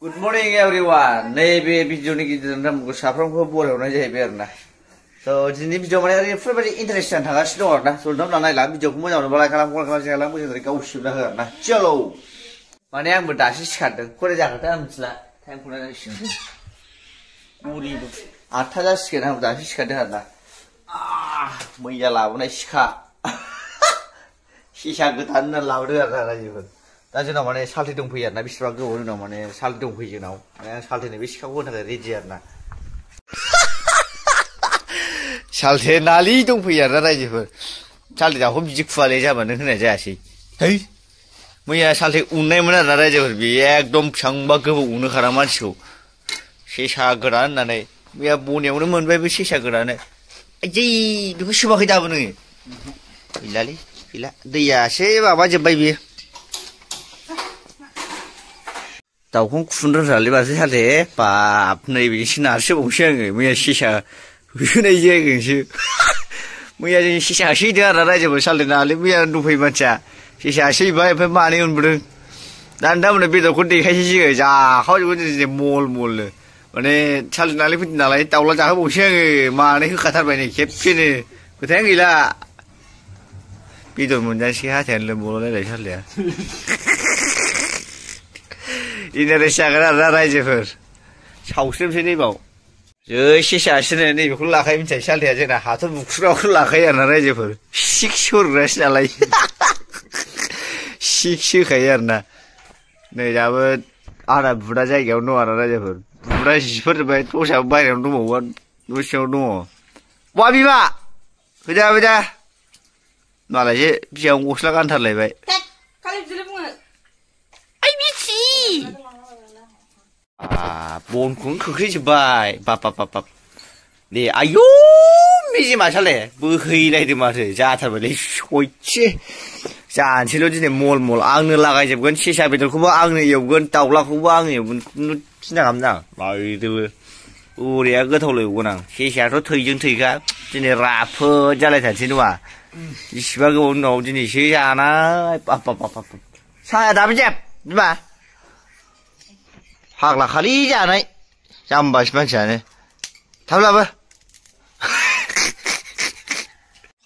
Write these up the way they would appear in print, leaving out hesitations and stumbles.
Good morning everyone. Neybe video ni kita nam saffron ko boleh orang jadi berna. So ini video mana ni very interesting hangat store na. So nam nai lah video kamu jangan balai kalam jalan mesti dari kau sudah kan. Nah, celo. Mana yang berdasar sekarang? Kau dah jaga tak? Time kau dah sih. Muli tu. Atas sekarang berdasar sekarang na. Maya lah, mana sika. Sisa ketan na lau dia ada juga. दा जोंनाव माने साल्थि दंफैयो आरोना बेसेबां गोबावनि उनाव माने साल्थि दंफैयो जोंनाव माने साल्थिनि बे सिखाखौ होनो थाखाय रेडि आरोना साल्थि नालि दंफैयो आरोना रायजोफोर साल्थि दाखौ बिदि खुवाले जाबानो होनाय जायासै है मैया साल्थि उननायमोन आरोना रायजोफोर बे एकदम बेसेबांबा गोबाव उनो खारा मानसिखौ सेसा गोरान होननानै मैया बनायावनो मोनबाय बे सेसा गोरानो आइजै बेखौ सोबाखै दाबो नोङो गैलालै गैला दैयासो माबाजोब्बाय बेयो दाउखौ खुनो रोंथारालै माथो सालथे बाब नैबेसो नारसोबावसै आङो मैया सेसा होनाय जायाखैसो मैया जों सेसा होसैदों आरोना रायजोफोर सालथे नाङालै मैया दंफैयो मानसिया सेसा होसैबाय ओमफ्राय मानै मोनबोदों दानि दामोननो बेदरखौ देखायसै जोङो जाखावजोबगोन दिनै मल मलनो माने सालथे नाङालै फैदों नालाय दाउला जाहोबावसै आङो मानै होखाथारबाय नै खेबसेनो खोथायानो गैला बेदर मोनजानोसै हाथायानो लोमबावलायलाय सालथेया इन्टारेस्ट जागोन आरोना रायजोफोर सावस्रोमसै नैबाव जै सेसासोनो नैबेखौ लाखायो मिथिबाय सालथेया जोंना हाथर बुख्रुग्राखौ लाखायो आरोना रायजोफोर सिक्स हरग्रासो नालाय सिक्स होखायो आरोना नै दाबो आदा बुदा जायगायावनो दं आरोना रायजोफोर बुदा जिफोर जोब्बाय दस्राबो बायहेरायावनो दंबावो न' सिङाव दङ बहा बिमा फैदा फैदा मालायसो बियावनो गस्ला गानथारलायबाय बनखौनो खोख्लैजोब्बाय बाब दे आयौ मेजेमा साले बोहैलायदों माथो जाथारबायलै सयथि जानोसैल' दिनै मल मल आंनो लागायजोबगोन सेसा बेदरखौबो आंनो एवगोन दाउलाखौबो आंनो एवगोन खुनु सिन्था खालामनाङा बायदोबो बरिया गोथावल' एवगोन आं सेसायाथ' थैजों थैखा दिनै राफोद जालायथारसै नङा बिसिबा गोबावनि उनाव दिनैसो जानाय बाब साया दाबो जेब बिमा फाग्ला खालि जानाय जाम्बासो मानसियानो थाब्लाबो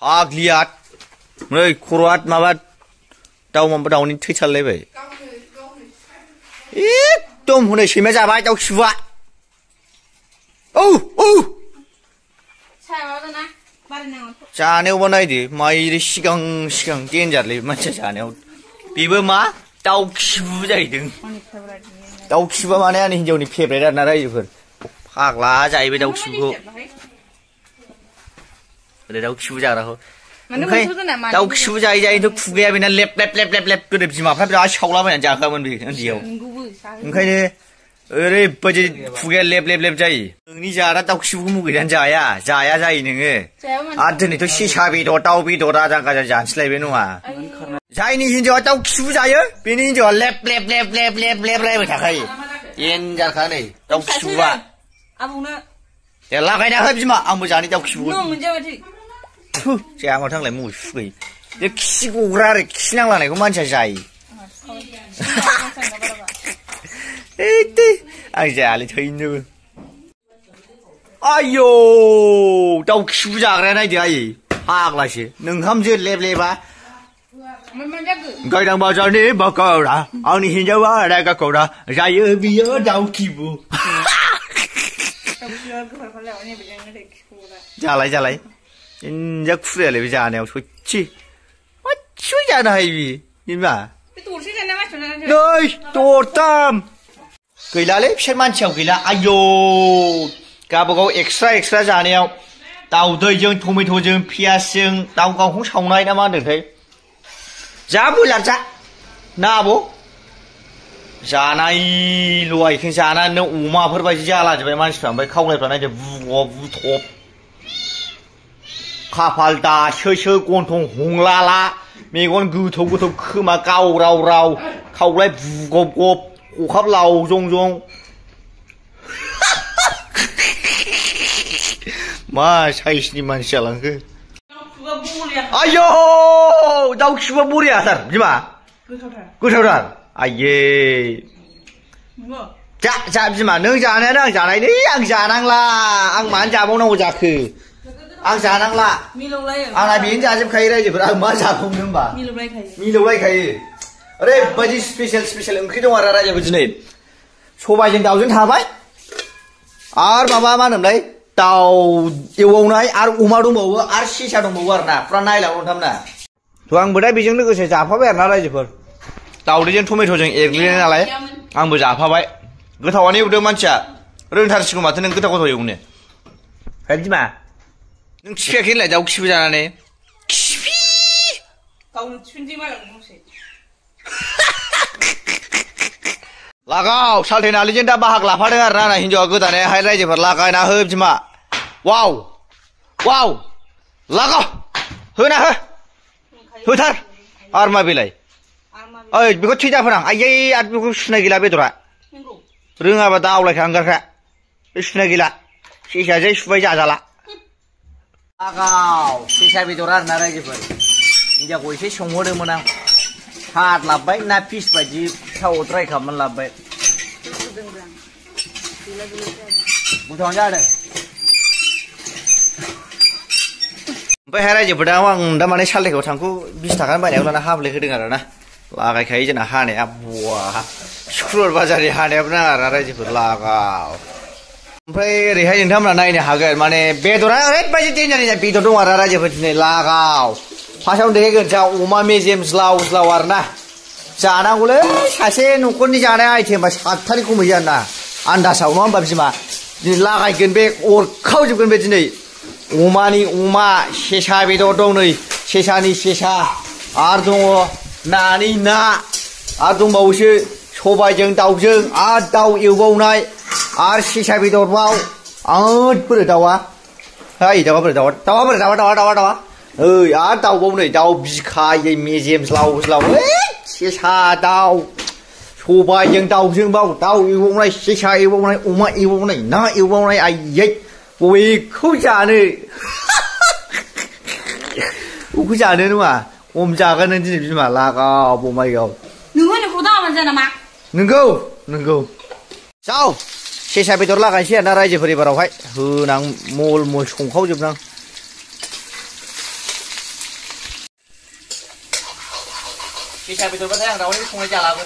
फाग्लियात नै खर'आ माबा दाउनि थैथारलायबाय एकदम हनै सैमा जाबाय दाउ खिबुआ औ जानायावबा नायदो माइरि सिगां देन्जारलै मानसिया जानायाव बेबो मा दाउ खिबु जाहैदों दाउ खिबुआ माने आंनि हिन्जावनि फेभरेट आरोना रायजोफोर फाग्ला जाहैबाय दाउ खिबुखौ ओरै दाउ खिबु जाग्राखौ ओमफ्राय दाउ खिबु जायै जायैथ' खुगाया बेना लेप गोदो बिमाफ्रा बिराद सावलाबायनानै जाखायामोन बे उन्दैयाव ओंखायनो ओरैबायदि खुगाया लेप जायो नोंनि जाग्रा दाउ खिबुखौ मुगैनानै जाया जायो नोङो आरो दिनैथ' सेसा बेदर दाउ बेदर आजां गाजां जानोसैलायबाय नङा जायनि हिन्जावा दाउ खिबु जायो बेनि हिन्जावा लेप रायबाय थाखायो देन्जारखा नै दाउ खिबुआ दे लागायना हो बिमा आंबो जानो दाउ खिबुखौ जाया माथांलाय मुगै सुगै बे खि गग्रा आरो खि नांलानायखौ मानसिया जायो आं जायालै थैनोबो आयौ दाउ खिबु जाग्राया नायदो आयै फाग्लासो नोंहामजो लेबा गायदां बाजारनि बाकारा आंनि हिन्जावा रागाखौरा जायो बियो दाउ खिबु जालाय जा खुरायालाय बे जानायाव सयथि माथि जानो हायो बे मा नै दरथाम गैलालै फिसा मानसियाव गैला आयौ गावबागाव एक्सट्रा जानायाव दाउदैजों टमेट'जों पियासजों दाउ गांखं सावनाय ना मा होनदोंथाय जा बयलार जा ना आब' जानायल' आइथिं जानानै अमाफोर बायदि जालाजोब्बाय मानसिफ्रा ओमफ्राय खावलायफ्रा नायदो बुथब खाफाल दासोसो गन्थं हंलाला मेगन गोथौ खोमा गावराव खावलाय बुगब अखाब लावजं मा साइसनि मानसि जालांखो आयौ दाउ खिबुआ बरियाथार बिमा गोथावथार आइये जा बिमा नों जानायानो आं जानायलै आं जानांला आं मानो जाबावनांगौ जाखो आं जानांला आंना बेनो जाजोबखायो रायजोफोर आं मा जाबावनो होमबा मिलौलायखायो ओरैबायदि स्पेसियेल ओंख्रि दं आरो रायजोफोर दिनै सबायजों दाउजों थाबाय आरो माबा मा होनोमोनलाय दाउ एवनाय आरो अमा दंबावो आरो सेसा दंबावो आरो ना फुरा नायलांथामना थ' आंबो दा बेजों लोगोसे जाफाबाय आरो ना रायजोफोर दाउदैजों टमेट'जों एरग्लिनाय नालाय आंबो जाफाबाय गोथावानो एवदों मानसिया रोंथारसिगौ माथो नों गोथाव एवनो है बिमा नों खिफैयाखै होनलाय दाउ खिबो जानानै खिफि गावनो खिफिनसै मालाय लागाव सालथे नालिजों दा बाहाग लाफादों आरो ना हिन्जावा गोदानायाहाय रायजोफोर लागायना हो बिमा वाव वाव लागाव होना हो होथार आरो मा बेलाय ओइ बेखौ थैजाफोनां आयै आरो बेखौ सुनाय गैला बेदरा रोङाबा दा आवलायखा अंगारखा बे सुनाय गैला सेसाजों सुबाय जाजाला लागाव सेसा बेदर आरो ना रायजोफोर हिन्जावखौ एसे संहोदोंमोन आं हाद लाबबाय ना फिस बायदि थाव द्राय खालामनानै लाबबाय गोथावानो जादों ओमफ्राय रायजोफोर दा आं दा माने सालथेखौ थांखौ 20 थाखानि बायनायाव लाना हाफ्ले होदों आरो ना लागायखायो जोंना हानाया बवा शुक्रुबार बाजारनि हानायाबो नाङा आरो रायजोफोर लागाव ओमफ्राय ओरैहाय नोंथांमोना नायनो हागोन माने बेदरा ओरैबायदि देन्जारनि बेदर दं आरो रायजोफोर दिनै लागाव फार्स्टआवनो देखायगोन जा अमा मेजेम ज्लाव ज्लाव आरो ना जानांगौलै सासे न'खरनि जानाय आइटेमा 7थानि खमैयो आरो ना आन्दासाव नङा होमबा बिमा दिनै लागायगोन बे अरखावजोबगोन बे दिनै अमानि अमा सेसा बेदर दं नै सेसानि सेसा आरो दङ नानि ना आरो दंबावोसो सबायजों दाउजों आरो दाउ एवबावनाय आरो सेसा बेदरबाव आरो बोरै दाउआ है दाउआ बोरै दाउआ ओइ आरो दाउबाव नै दाउ बिखायै मेजेम ज्लाव ज्लाव सेसा दाउ सबायजों दाउजों बाव दाउ एवबावनाय सेसा एवबावनाय अमा एवबावनाय ना एवबावनाय आयै बबेखौ जानो बबेखौ जानो नङा खम जागोन नों दिनै बिमा लागाव बमाइगाव नोंगौ जाव सेसा बेदर लागायनोसै आरो ना रायजोफोर एबारावहाय होनां मल मल संखावजोबनां सेसा बेदरबाथाय आं दाउनि संनाय जालाबो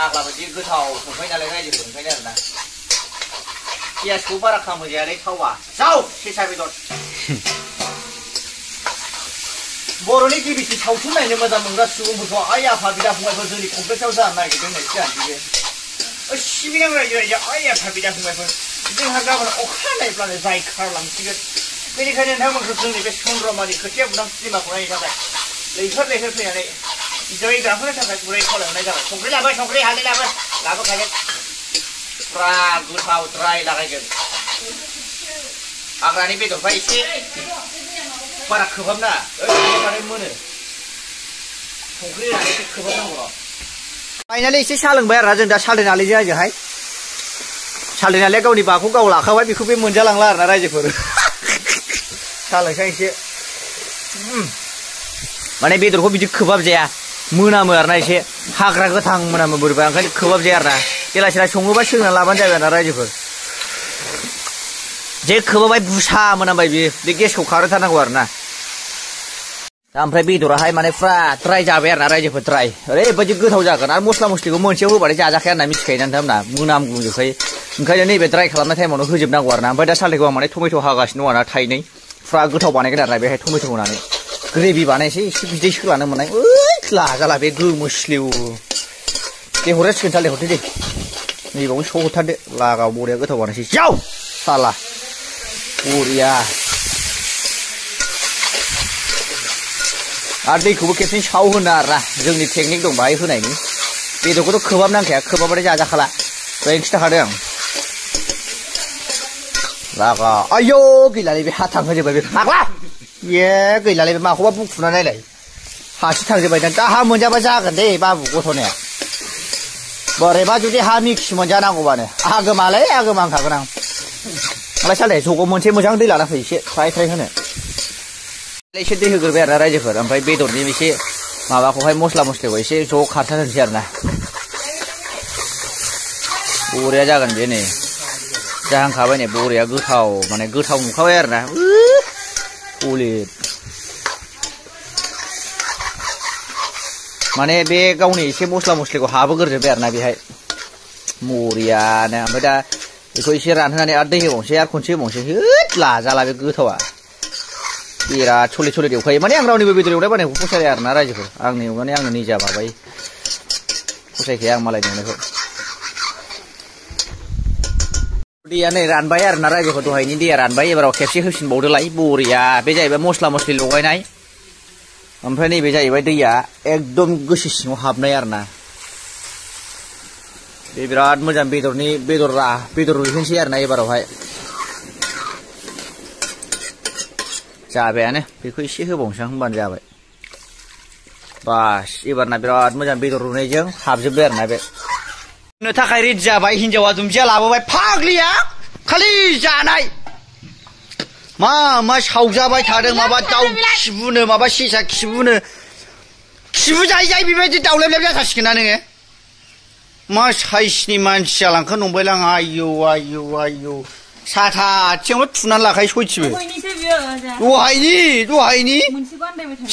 आग्ला बायदि गोथाव संखायो नालाय रायजोफोर ओंखायनो आरो ना पियासखौ बारा खामोजायालै थावा जाव सेसा बेदर बर'नि गिबिसिन सावथुन नायनो मोजां मोनग्रा सुबुंफोरखौ आइ आफा बिदा फंबायफोर जोंनि कमप्लेक्सआव जानो नागिरदों नै सिगांथिबो सिबिनां रायजो राजा आइ आफा बिदा फंबायफोर जोंहा गाबोन अखा नायब्लानो जायखारलांसिगोन बेनिखायनो नोंथांमोनखौ जोंनि बे चन्द्रमानि खोथिया बुदां सिनेमाखौ नायनो थाखाय लैहोर फैनानै जय जाहोनो थाखाय गुरै खावलायहरनाय जाबाय संख्रि लाबो संख्रि हालदै लाबोखागोन फुरा गोथाव द्राय लागायगोन हाग्रानि बेदरफ्रा एसे बारा खोबहाबना ओरैबादि मोनो संख्रि होनानै एसे खोबहाबनांगौ र' फाइनालि एसे साहा लोंबाय आरोना जों दा सालथे नालिजों आजोंहाय सालथे नालिया गावनि बाखौ गाव लाखाबाय बेखौ बे मोनजालांला आरोना रायजोफोर साहा लोंसां एसे माने बेदरखौ बिदि खोबहाब जाया मोनामो आरोना एसे हाग्रा गोथां मोनामो बोरैबा ओंखायनो खोबहाब जाया आरोना बेलासिना सङोबा सोंना लाबानो जाबाय आरोना रायजोफोर जे खोबाबाय बुसा मोनामबाय बियो बे गेसखौ खारहोथारनांगौ आरोना दा ओमफ्राय बेदराहाय माने फुरा द्राय जाबाय आरोना रायजोफोर द्राय ओरैबायदि गोथाव जागोन आरो मस्ला मस्लिखौ मोनसेयाव होबाथाय जाजाखाया होनना मिथिखायो ना नोंथांमोना मोनामगुजोबखायो ओंखायनो नैबे द्राय खालामनाय टाइमावनो होजोबनांगौ आरोना ओमफ्राय दा सालथेखौ आं माने टमेट' हागासिनो दं आरोना थाइनै फुरा गोथाव बानायगोन आरोना बेहाय टमेट' होनानै ग्रेभि बानायसै एसे बिदै सोलानो मोननाय लाजाला बे गोमोस्लिउ दे हरजासिगोन सालथे हरदो दे नैबावनो स' हरथारदो लागाव बरिया गोथाव बानायसै जाव साला बरिया आरो दैखौबो खेबसेनो साव होनो आरोना जोंनि टेकनिक दं बाहाय होनायनि बेदरखौथ' खोबहाब नांखाया खोबहाबाथाय जाजाखाला दहाय खिन्थाखादों आं लागा आयौ गैलालै बे हा थांहोजोब्बाय बे फाग्ला ए गैलालै बे माखौबा बुखुना नायलाय हासि थांजोब्बाय दा हा मोनजाबा जागोन दे बाबु गथ'नाया बोरैबा जुदि हा मिक्स मोनजानांगौबानो आगोमालै आगोमा होनखागोन आं ओमफ्राय सालथे जगाव मोनसे मोजां दै लाना फै एसे फ्राय होनो एसे दै होग्रोबाय आरोना रायजोफोर ओमफ्राय बेदरनि एसे माबाखौहाय मस्ला मस्लिखौ एसे ज' खारसा होनोसै आरोना बरिया जागोन बे नै जाहांखाबाय नै बरिया गोथाव माने गोथाव नुखाबाय आरो ना सलिड माने बे गावनि एसे मस्ला मस्लिखौ हाबोग्रोजोबबाय आरो ना बेहाय बरियानो ओमफ्राय दा बेखौ एसे रानहोनानै आरो दै होबावनोसै आरो खनसे होबावनोसै होद लाजाला बे गोथावा बिराद सलिड सलिड एवखायो माने आं रावनिबो बेदर एवनाय बानायखौ फसाया आरो ना रायजोफोर आंनि एवनानै आंनो निजा माबायो फसायखाया आं मालायनि एवनायखौ दैया नै रानबाय आरो ना रायजोफोर दहायनि दैया रानबाय एबाराव खेबसे होफिनबावदोलाय बरिया बे जाहैबाय मस्ला मस्लि लगायनाय ओमफ्राय नैबे जाहैबाय दैया एकदम गोसो सिङाव हाबनाय आरो ना बे बिराद मोजां बेदर रुइहोनोसै आरो ना एबारावहाय जाबायानो बेखौ एसे होबावनोसै होनबानो जाबाय बास एबारना बिराद मोजां बेदर रुनायजों हाबजोब्बाय आरो ना बे नो थाखाय रेडि जाबाय हिनजावा दुन्दिया लाबोबाय फाग्लिया खालि जानाय मा सावजाबाय थादों माबा दाउ खिबुनो माबा सेसा खिबु जायै बेबायदि दाउलेब जाथारसिगोन ना नोङो मा साइसनि मानसि जालांखो नंबायलां आयौ साथा आथिङावनो थुनानै लाखायो सयथिबो दहायनि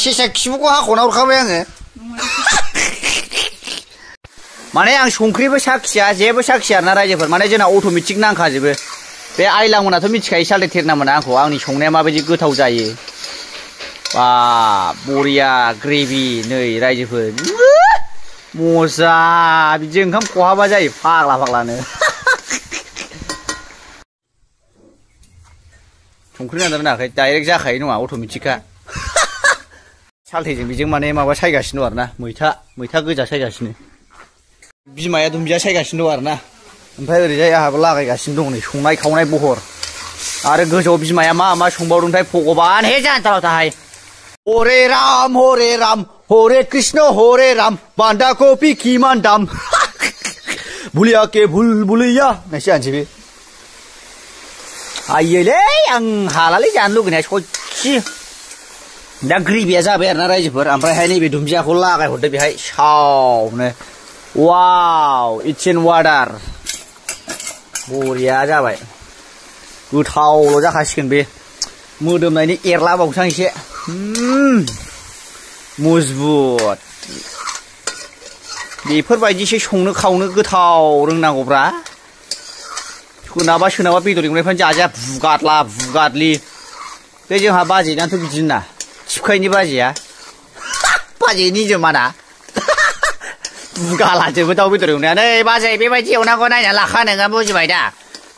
सेसा खिबुखौ हाख'ना हरखाबाय आङो माने आं संख्रिबो साखिया जेबो साखिया आरोना रायजोफोर माने जोंना अट'मेटिक नांखाजोबो बे आइलामोनाथ' मिथिखायो सालथे थेरना मोना आंखौ आंनि संनाया माबायदि गोथाव जायो बा बरिया ग्रेभि नै रायजोफोर मजा बिदि ओंखाम खहाबा जायो फाग्लानो संख्रि नांदोंना नाङाखै डाइरेक्ट जाखायो नङा अट'मेटिकखा सालथेजों बेजों माने माबा सायगासिनो दं आरो ना मैथा गोजा सायगासिनो बिमाया दुन्दिया सायगासिनो दं आरो ना ओमफ्राय ओरैजाय आंहाबो लागायगासिनो दं नै संनाय खावनाय बहर आरो गोजौआव बिमाया मा संबावदोंथाय भगबान हे जानथाराव थाहाय हरे राम हरे कृष्ण हरे राम बान्दा कफि किमान दाम भुलिया के भुल भुलिया नायसै आनसै बे आइयोलै आं हालालै जानो लुगैनाया सयथि दा ग्रेभिया जाबाय आरो ना रायजोफोर ओमफ्रायहाय नैबे दुन्दियाखौ लागायहरदो बेहाय सावनो वाव इट्स इन वाटार बरिया जाबाय गोथावल' जाखासिगोन बे मोदोमनायनि एरलाबावसां एसे मजबुत बेफोरबायदिसो संनो खावनो गोथाव रोंनांगौब्रा सोरनाबा बेदर एवनायफ्रानो जाजाया बुगादलि बे जोंहा बाजैनाथ' बिदिना थिबखायनि बाजैया बाजै निजोमाना बुगालाजोबो दाउ बेदर एवनाया नै बाजै बेबायदि एवनांगौ नायना लाखा नोङो बुजिबाय दा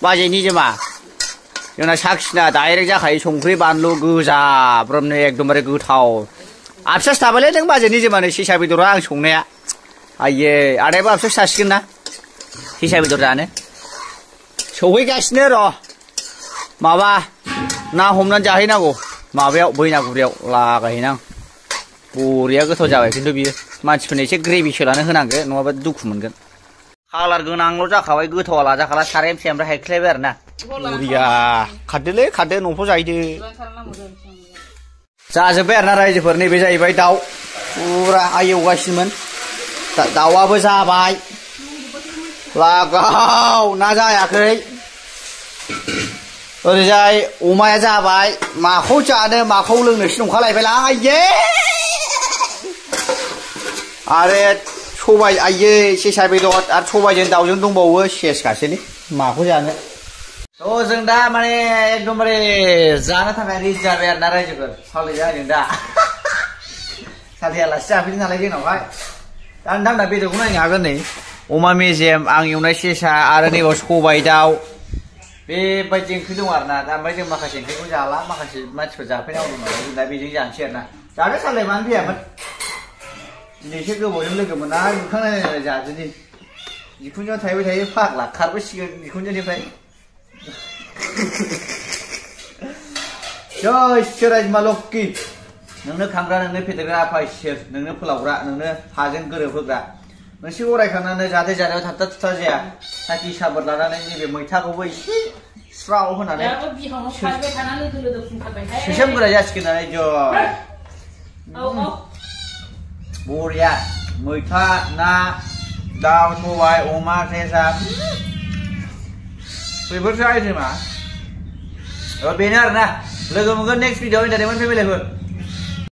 बाजै निजोमा जोंना साखिना डाइरेक्ट जाखायो संख्रि बानलु गोजा ब्रोमनो एकदमबारे गोथाव आफसास थाबायलै नों बाजै निजोमानो सेसा बेदरा आं संनाया आइये आदायाबो आफसास थासिगोन ना सेसा बेदर जानो सौहैगासिनो र' माबा ना हमनानै जाहैनांगौ माबायाव बैनागुरियाव लागायहैनां बरिया गोथाव जाबाय खिन्थु बियो मानसिफोरनो एसे ग्रेभि सोलानो होनांगोन नङाबा दुखु मोनगोन कालार गोनांल' जाखाबाय गोथावा लाजाखाला साराय फिसानिफ्राय हायख्लायबाय आरो ना बरिया खारदो न'फ्राव जाहैदो जाजोब्बाय आरो ना रायजोफोर नैबे जाहैबाय दाउ फुरा एवगासिनोमोन दाउआबो जाबाय लागाव ना जायाखै ओरैजाय अमाया जाबाय माखौ जानो माखौ लोंनोसो नंखालायबायलां आइये आरो सबाय आइये सेसा बेदर आरो सबायजों दाउजों दंबावो सेसखासैलै माखौ जानो थ' जों दा माने एकदमबारे जानो थाखाय रेडि जाबाय आरो ना रायजोफोर सालथे जाहैदों दा सालथे आलासि जाफैदों नालाय जोंनावहाय दा नोंथांमोना बेदरखौ नायनो हागोन नै अमा मेजेम आं एवनाय सेसा आरो नैबाव सबाय दाउ बेबायदि ओंख्रि दं आरो ना दा ओमफ्राय जों माखासे ओंख्रिखौ जाला माखासे मानसिफोर जाफैनांगौ दं नालाय जों दा बेजों जानोसै आरो ना जानो सानलाय मानो फैयामोन दिनैसो गोबावजों लोगो मोना नुखांनाय जाजोबनि बिखुनजोआ थाबाय थायो फाग्ला खारबोसिगोन बिखुनजोनिफ्राय जय सोराजिमा लक्की नोंनो खांग्रा नोंनो फेदेरग्रा आफा इसोर नोंनो फोलावग्रा नोंनो हाजों गोरोबहोग्रा मोनसे अरायखांनानै जाहाथे जानायाव थाबथा थुथा जाया साखि साबोर लानानै नैबे मैथाखौबो एसे स्राव होनानै सोसोमगोरा जासिगोन नालाय जय बरिया मैथा ना दाउ सबाय अमा सेसा बेफोरसो आइटेमा बेनो आरोना लोगो मोनगोन नेक्स्ट भिडिअ एन्टारटेनमेन्ट फेमिलिफोर